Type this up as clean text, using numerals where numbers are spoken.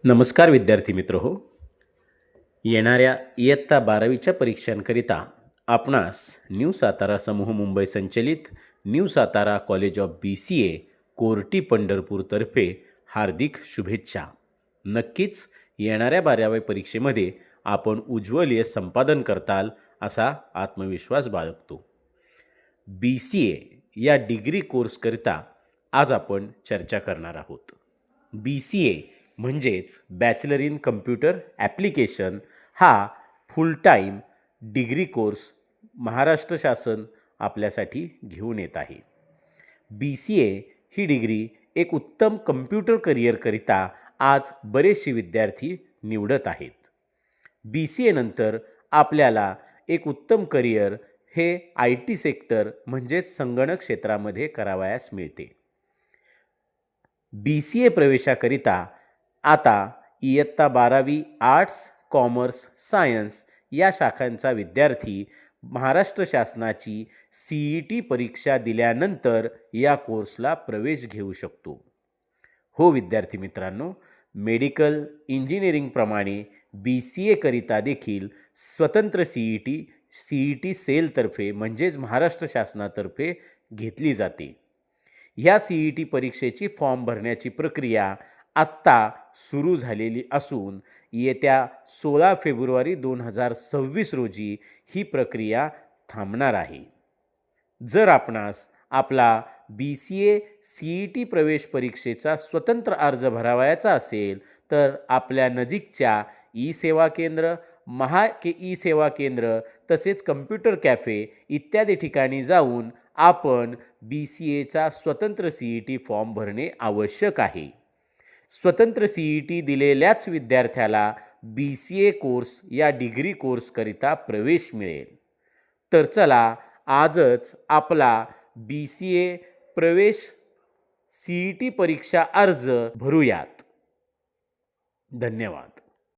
नमस्कार विद्यार्थी मित्र हो. येणाऱ्या इयत्ता 12वीच्या परीक्षांकरिता आपणास न्यू सातारा समूह मुंबई संचलित new Satara college of BCA Korti पंढरपूरतर्फे हार्दिक शुभेच्छा. नक्कीच येणाऱ्या 12वी परीक्षेमध्ये आपण उज्ज्वल यश संपादन करताल असा आत्मविश्वास बाळगतो. BCA या डिग्री कोर्सकरिता आज आपण चर्चा करणार आहोत. BCA म्हणजेच बॅचलर इन कम्प्युटर ॲप्लिकेशन हा फुल टाईम डिग्री कोर्स महाराष्ट्र शासन आपल्यासाठी घेऊन येत आहे. BCA ही डिग्री एक उत्तम कम्प्युटर करिअरकरिता आज बरेचसे विद्यार्थी निवडत आहेत. BCA नंतर आपल्याला एक उत्तम करिअर हे IT सेक्टर म्हणजेच संगणक क्षेत्रामध्ये करावयास मिळते. BCA प्रवेशाकरिता आता इयत्ता 12वी आर्ट्स, कॉमर्स, सायन्स या शाखांचा विद्यार्थी महाराष्ट्र शासनाची CET परीक्षा दिल्यानंतर या कोर्सला प्रवेश घेऊ शकतो. हो विद्यार्थी मित्रांनो, मेडिकल इंजिनिअरिंगप्रमाणे BCA करिता देखील स्वतंत्र CET सेलतर्फे म्हणजेच महाराष्ट्र शासनातर्फे घेतली जाते. ह्या CET परीक्षेची फॉर्म भरण्याची प्रक्रिया आत्ता सुरू झालेली असून येत्या 16 फेब्रुवारी 2026 रोजी ही प्रक्रिया थांबणार आहे. जर आपणास आपला BCA CET प्रवेश परीक्षेचा स्वतंत्र अर्ज भरावयाचा असेल तर आपल्या नजीकच्या ई-सेवा केंद्र, ई-सेवा केंद्र तसेच कम्प्युटर कॅफे इत्यादी ठिकाणी जाऊन आपण BCAचा स्वतंत्र CET फॉर्म भरणे आवश्यक आहे. स्वतंत्र CET दिलेल्याच विद्यार्थ्याला BCA कोर्स या डिग्री कोर्सकरिता प्रवेश मिळेल. तर चला आजच आपला BCA प्रवेश CET परीक्षा अर्ज भरूयात. धन्यवाद.